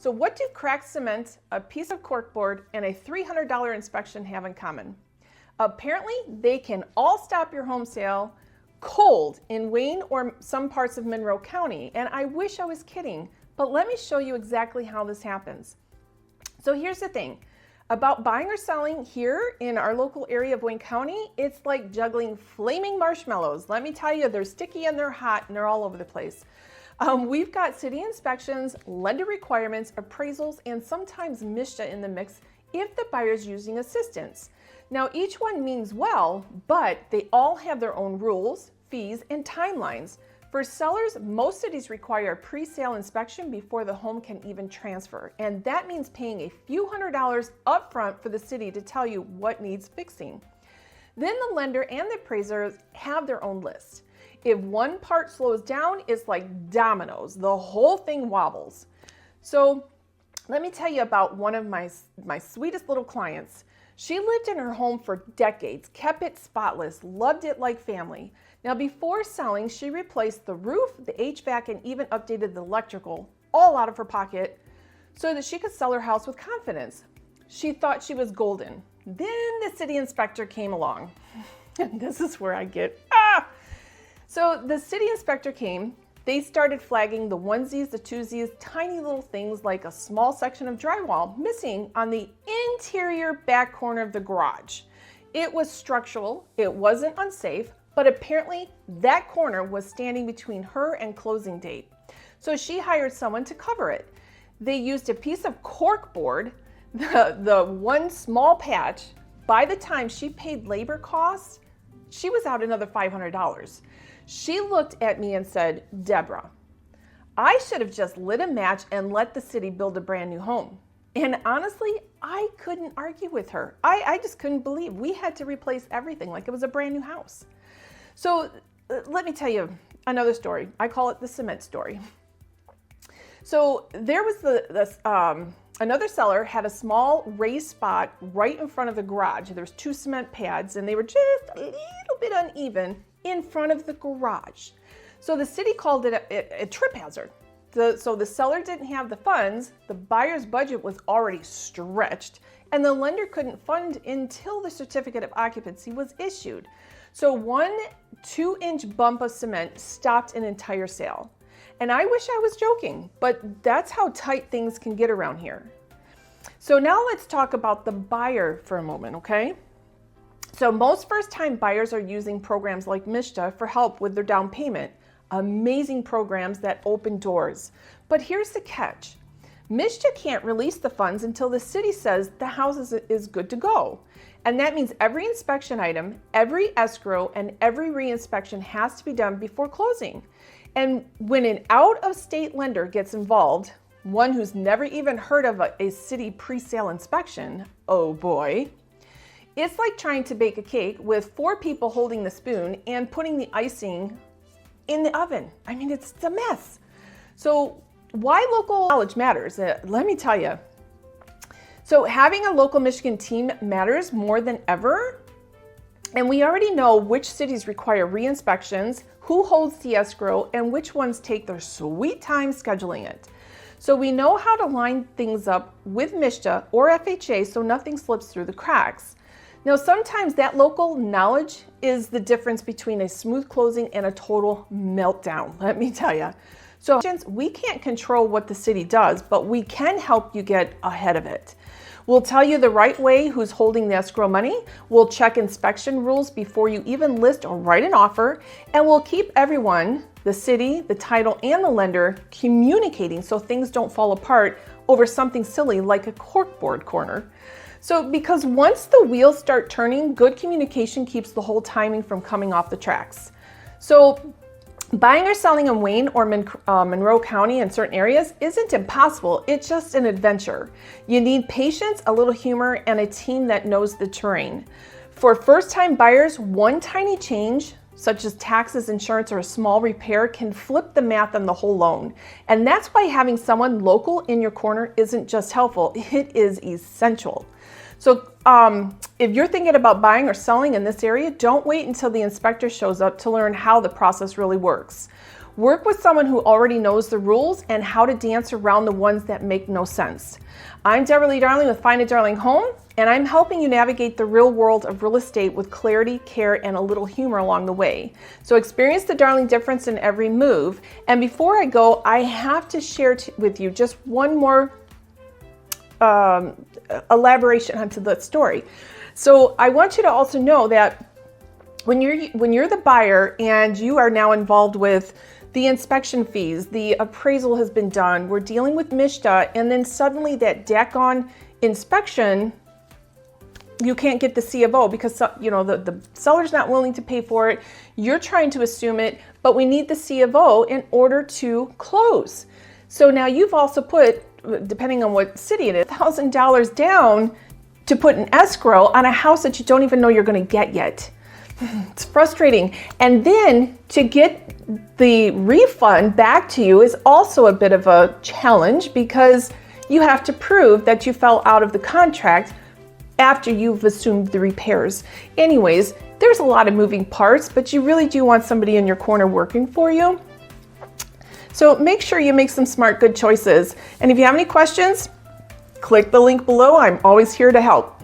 So what do cracked cement, a piece of corkboard, and a $300 inspection have in common? Apparently, they can all stop your home sale cold in Wayne or some parts of Monroe County. And I wish I was kidding, but let me show you exactly how this happens. So here's the thing. About buying or selling here in our local area of Wayne County, it's like juggling flaming marshmallows. Let me tell you, they're sticky and they're hot and they're all over the place. We've got city inspections, lender requirements, appraisals, and sometimes MSHA in the mix if the buyer's using assistance. Now, each one means well, but they all have their own rules, fees, and timelines. For sellers, most cities require a pre-sale inspection before the home can even transfer, and that means paying a few $100s upfront for the city to tell you what needs fixing. Then the lender and the appraiser have their own list. If one part slows down, it's like dominoes. The whole thing wobbles. So let me tell you about one of my sweetest little clients. She lived in her home for decades, kept it spotless, loved it like family. Now, before selling, she replaced the roof, the HVAC, and even updated the electrical, all out of her pocket, so that she could sell her house with confidence. She thought she was golden. Then the city inspector came along. And this is where I get, So the city inspector came. They started flagging the onesies, the twosies, tiny little things like a small section of drywall missing on the interior back corner of the garage. It was structural, it wasn't unsafe, but apparently that corner was standing between her and closing date. So she hired someone to cover it. They used a piece of corkboard, the one small patch. By the time she paid labor costs, she was out another $500. She looked at me and said, "Deborah, I should have just lit a match and let the city build a brand new home." And honestly, I couldn't argue with her. I just couldn't believe we had to replace everything like it was a brand new house. So let me tell you another story. I call it the cement story. So there was another seller had a small raised spot right in front of the garage. There was 2 cement pads and they were just a little bit uneven in front of the garage. So the city called it a trip hazard. So the seller didn't have the funds, the buyer's budget was already stretched, and the lender couldn't fund until the certificate of occupancy was issued. So 1 2-inch bump of cement stopped an entire sale. And I wish I was joking, but that's how tight things can get around here. So now let's talk about the buyer for a moment, okay? So most first-time buyers are using programs like MSHA for help with their down payment. Amazing programs that open doors. But here's the catch. MSHA can't release the funds until the city says the house is good to go. And that means every inspection item, every escrow, and every reinspection has to be done before closing. And when an out-of-state lender gets involved, one who's never even heard of a city pre-sale inspection, oh boy, it's like trying to bake a cake with 4 people holding the spoon and putting the icing in the oven. I mean, it's a mess. So why local knowledge matters? Let me tell you. So having a local Michigan team matters more than ever. And we already know which cities require re-inspections, who holds the escrow, and which ones take their sweet time scheduling it. So we know how to line things up with MSHA or FHA so nothing slips through the cracks. Now, sometimes that local knowledge is the difference between a smooth closing and a total meltdown, let me tell you. So we can't control what the city does, but we can help you get ahead of it. We'll tell you the right way who's holding the escrow money. We'll check inspection rules before you even list or write an offer. And we'll keep everyone, the city, the title, and the lender communicating so things don't fall apart over something silly like a corkboard corner. So because once the wheels start turning, good communication keeps the whole timing from coming off the tracks. So buying or selling in Wayne or Monroe County in certain areas isn't impossible, it's just an adventure. You need patience, a little humor, and a team that knows the terrain. For first-time buyers, one tiny change, such as taxes, insurance, or a small repair, can flip the math on the whole loan. And that's why having someone local in your corner isn't just helpful, it is essential. So if you're thinking about buying or selling in this area, don't wait until the inspector shows up to learn how the process really works. Work with someone who already knows the rules and how to dance around the ones that make no sense. I'm Deborah Darling with Find a Darling Home, and I'm helping you navigate the real world of real estate with clarity, care, and a little humor along the way. So experience the darling difference in every move. And before I go, I have to share with you just one more elaboration onto the story. So I want you to also know that when you're the buyer and you are now involved with the inspection fees, the appraisal has been done, we're dealing with MSHDA, and then suddenly that daggone inspection, you can't get the C of O because the seller's not willing to pay for it. You're trying to assume it, but we need the C of O in order to close. So now you've also put, depending on what city it is, $1,000 down to put an escrow on a house that you don't even know you're going to get yet. It's frustrating. And then to get the refund back to you is also a bit of a challenge because you have to prove that you fell out of the contract after you've assumed the repairs. Anyways, there's a lot of moving parts, but you really do want somebody in your corner working for you. So make sure you make some smart, good choices. And if you have any questions, click the link below. I'm always here to help.